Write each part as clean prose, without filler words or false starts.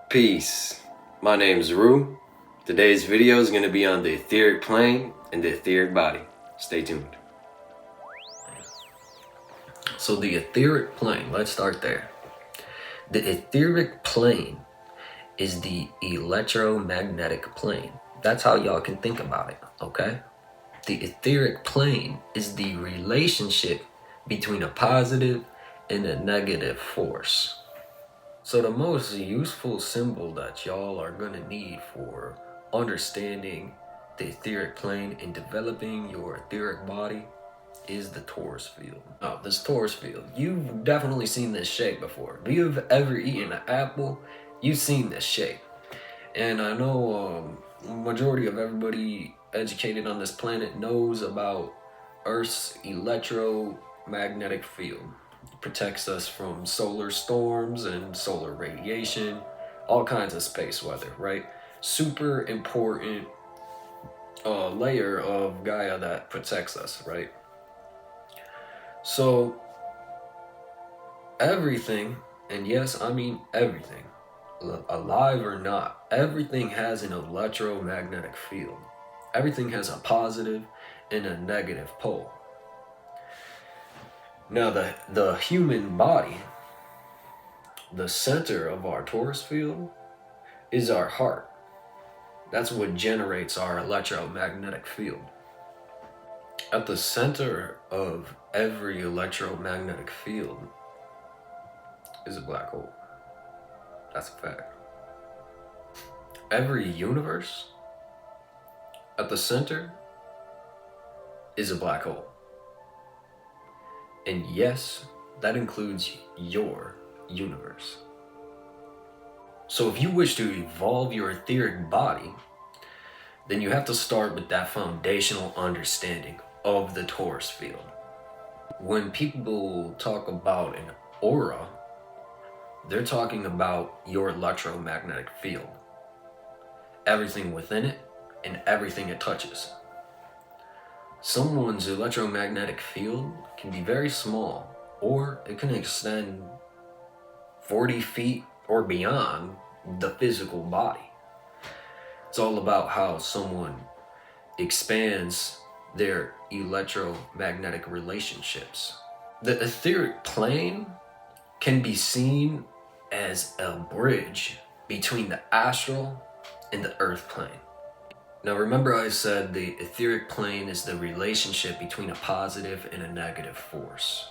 Peace. My name is Rue. Today's video is going to be on the etheric plane and the etheric body. Stay tuned. So the etheric plane, let's start there. The etheric plane is the electromagnetic plane. That's how y'all can think about it, okay? The etheric plane is the relationship between a positive and a negative force. So the most useful symbol that y'all are gonna need for understanding the etheric plane and developing your etheric body is the torus field. Oh, this torus field. You've definitely seen this shape before. If you've ever eaten an apple, you've seen this shape. And I know majority of everybody educated on this planet knows about Earth's electromagnetic field. It protects us from solar storms and solar radiation, all kinds of space weather, right? Super important layer of Gaia that protects us, right? So everything, and yes, I mean everything, alive or not, everything has an electromagnetic field. Everything has a positive and a negative pole. Now the human body, the center of our torus field, is our heart. That's what generates our electromagnetic field. At the center of every electromagnetic field is a black hole. That's a fact. Every universe at the center is a black hole. And yes, that includes your universe. So if you wish to evolve your etheric body, then you have to start with that foundational understanding of the torus field. When people talk about an aura, they're talking about your electromagnetic field. Everything within it and everything it touches. Someone's electromagnetic field can be very small, or it can extend 40 feet or beyond the physical body. It's all about how someone expands their electromagnetic relationships. The etheric plane can be seen as a bridge between the astral and the earth plane. Now remember I said the etheric plane is the relationship between a positive and a negative force.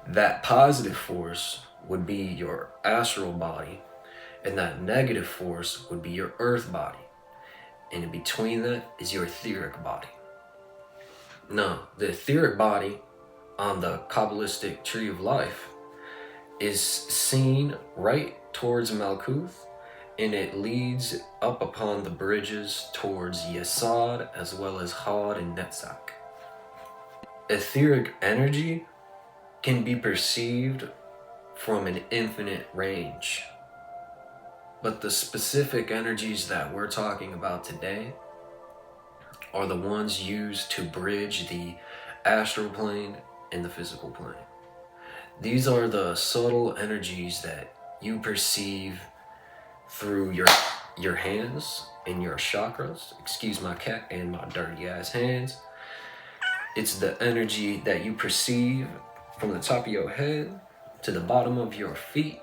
That positive force would be your astral body, and that negative force would be your earth body. And in between that is your etheric body. Now, the etheric body on the Kabbalistic tree of life is seen right towards Malkuth, and it leads up upon the bridges towards Yesod as well as Hod and Netzach. Etheric energy can be perceived from an infinite range, but the specific energies that we're talking about today are the ones used to bridge the astral plane and the physical plane. These are the subtle energies that you perceive through your hands and your chakras. Excuse my cat and my dirty ass hands. It's the energy that you perceive from the top of your head to the bottom of your feet.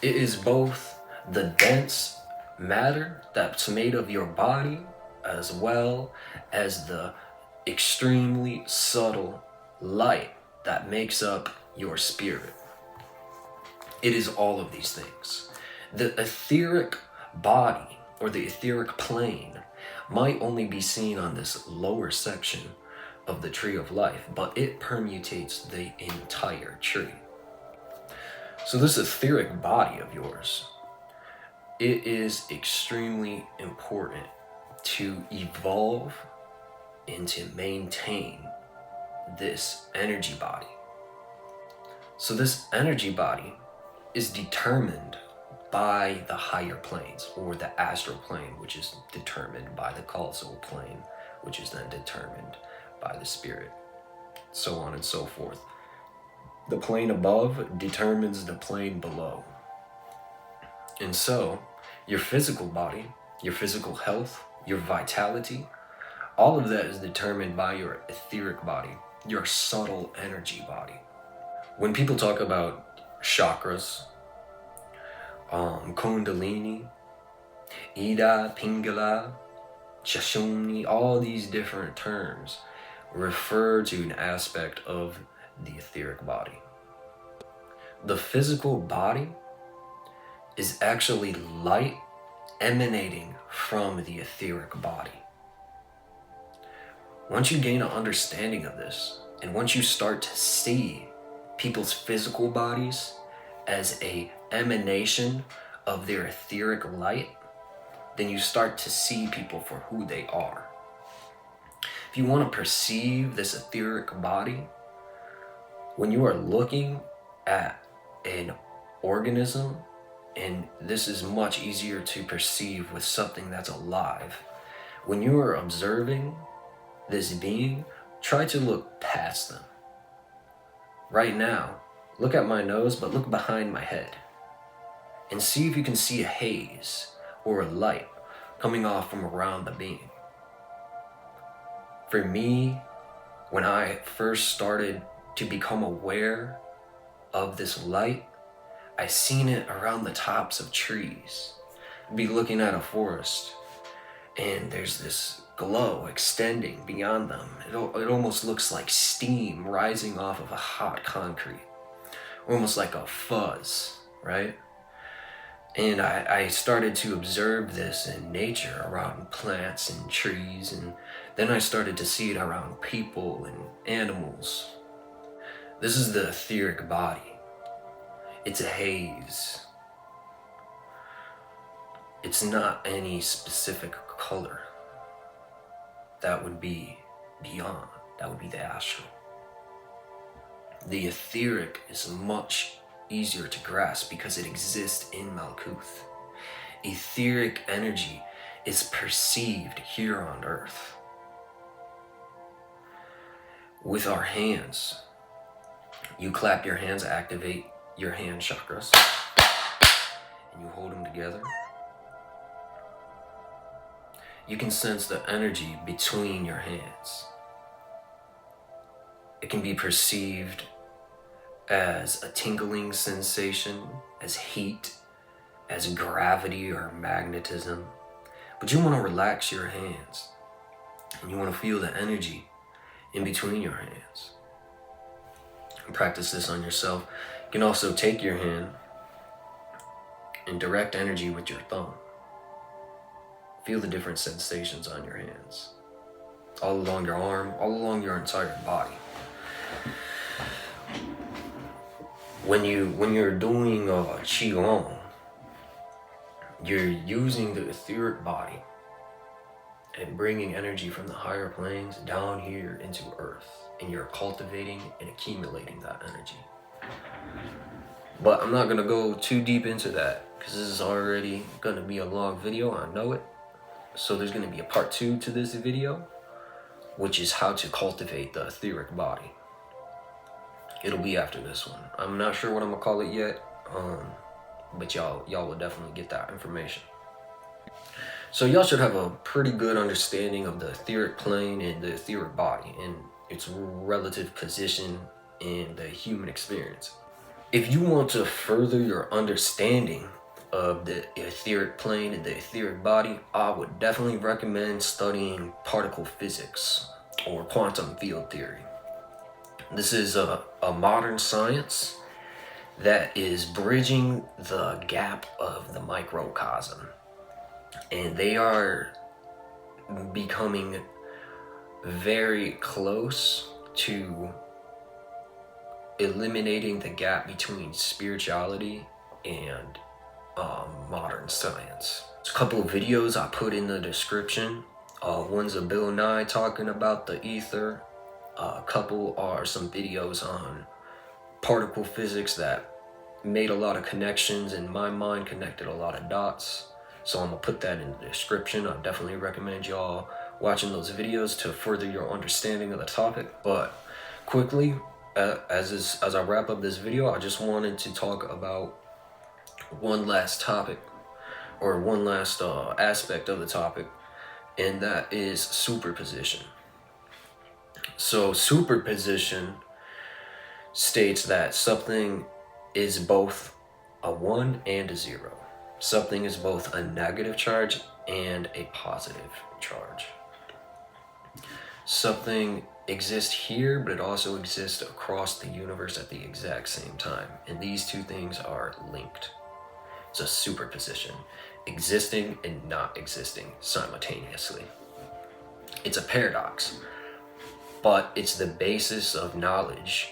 It is both the dense matter that's made of your body as well as the extremely subtle light that makes up your spirit. It is all of these things. The etheric body or the etheric plane might only be seen on this lower section of the tree of life, but it permutates the entire tree. So this etheric body of yours, it is extremely important to evolve and to maintain this energy body. So this energy body is determined by the higher planes, or the astral plane, which is determined by the causal plane, which is then determined by the spirit, so on and so forth. The plane above determines the plane below. And so, your physical body, your physical health, your vitality, all of that is determined by your etheric body, your subtle energy body. When people talk about chakras, Kundalini, Ida, Pingala, Shashuni, all these different terms refer to an aspect of the etheric body. The physical body is actually light emanating from the etheric body. Once you gain an understanding of this, and once you start to see people's physical bodies as a emanation of their etheric light, then you start to see people for who they are. If you want to perceive this etheric body, when you are looking at an organism, and this is much easier to perceive with something that's alive, when you are observing this being, try to look past them. Right now, look at my nose, but look behind my head and see if you can see a haze or a light coming off from around the being. For me, when I first started to become aware of this light, I seen it around the tops of trees. I'd be looking at a forest and there's this glow extending beyond them. It almost looks like steam rising off of a hot concrete, almost like a fuzz, right? And I started to observe this in nature around plants and trees, and then I started to see it around people and animals. This is the etheric body. It's a haze. It's not any specific color. That would be beyond. That would be the astral. The etheric is much easier to grasp because it exists in Malkuth. Etheric energy is perceived here on Earth. With our hands, you clap your hands, activate your hand chakras, and you hold them together. You can sense the energy between your hands. It can be perceived as a tingling sensation, as heat, as gravity or magnetism. But you want to relax your hands and you want to feel the energy in between your hands. And practice this on yourself. You can also take your hand and direct energy with your thumb. Feel the different sensations on your hands, all along your arm, all along your entire body. When you're doing Qigong, you're using the etheric body and bringing energy from the higher planes down here into Earth, and you're cultivating and accumulating that energy. But I'm not gonna go too deep into that because this is already gonna be a long video, I know it. So there's gonna be a part 2 to this video, which is how to cultivate the etheric body. It'll be after this one. I'm not sure what I'm gonna call it yet, but y'all will definitely get that information. So y'all should have a pretty good understanding of the etheric plane and the etheric body and its relative position in the human experience. If you want to further your understanding of the etheric plane and the etheric body, I would definitely recommend studying particle physics or quantum field theory. This is a modern science that is bridging the gap of the microcosm, and they are becoming very close to eliminating the gap between spirituality and modern science. There's a couple of videos I put in the description. One's a Bill Nye talking about the ether. A couple are some videos on particle physics that made a lot of connections in my mind, connected a lot of dots. So I'm gonna put that in the description. I definitely recommend y'all watching those videos to further your understanding of the topic. But quickly, as I wrap up this video, I just wanted to talk about one last topic, or one last aspect of the topic, and that is superposition. So superposition states that something is both a 1 and a 0. Something is both a negative charge and a positive charge. Something exists here, but it also exists across the universe at the exact same time. And these two things are linked. It's a superposition, existing and not existing simultaneously. It's a paradox, but it's the basis of knowledge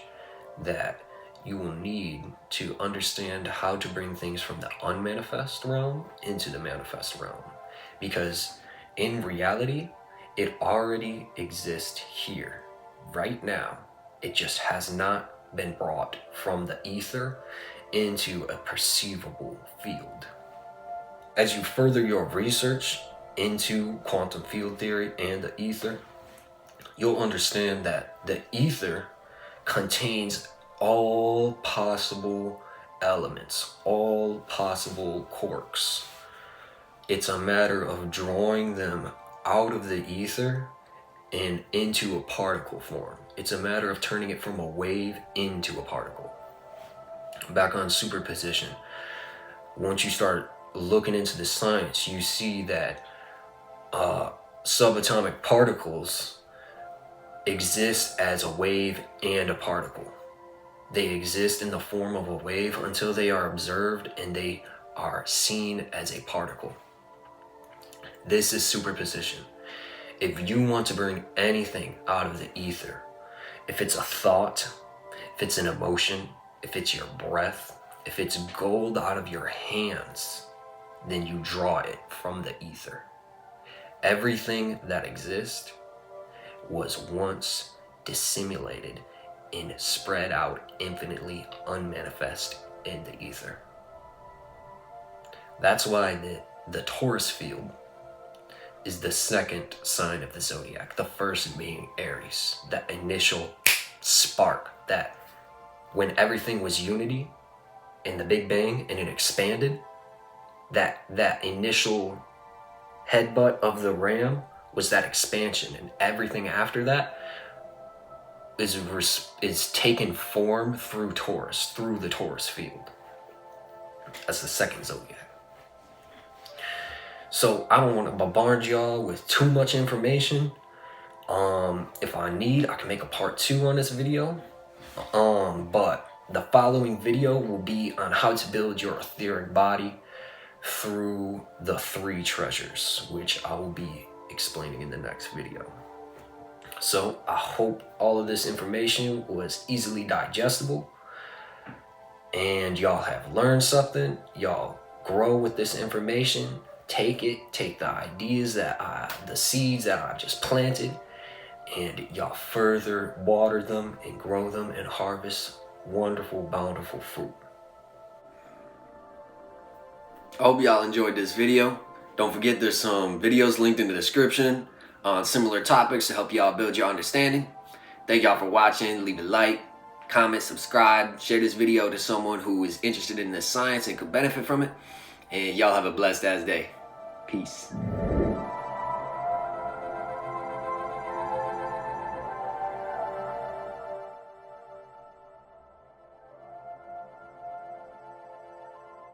that you will need to understand how to bring things from the unmanifest realm into the manifest realm. Because in reality, it already exists here, right now. It just has not been brought from the ether into a perceivable field. As you further your research into quantum field theory and the ether, you'll understand that the ether contains all possible elements, all possible quarks. It's a matter of drawing them out of the ether and into a particle form. It's a matter of turning it from a wave into a particle. Back on superposition, once you start looking into the science, you see that subatomic particles exist as a wave and a particle. They exist in the form of a wave until they are observed and they are seen as a particle. This is superposition. If you want to bring anything out of the ether, if it's a thought, if it's an emotion, if it's your breath, if it's gold out of your hands, then you draw it from the ether. Everything that exists was once dissimulated and spread out infinitely unmanifest in the ether. That's why the Taurus field is the second sign of the zodiac, the first being Aries, that initial spark that when everything was unity in the Big Bang and it expanded, that initial headbutt of the ram was that expansion, and everything after that is taken form through Taurus, through the Taurus field. That's the second zodiac. So I don't want to bombard y'all with too much information. If I need, I can make a part 2 on this video. But the following video will be on how to build your etheric body through the 3 treasures, which I will be explaining in the next video. So I hope all of this information was easily digestible and y'all have learned something. Y'all grow with this information. Take the ideas the seeds that I've just planted, and y'all further water them and grow them and harvest wonderful, bountiful fruit. I hope y'all enjoyed this video. Don't forget there's some videos linked in the description on similar topics to help y'all build your understanding. Thank y'all for watching. Leave a like, comment, subscribe, share this video to someone who is interested in this science and could benefit from it. And y'all have a blessed ass day. Peace.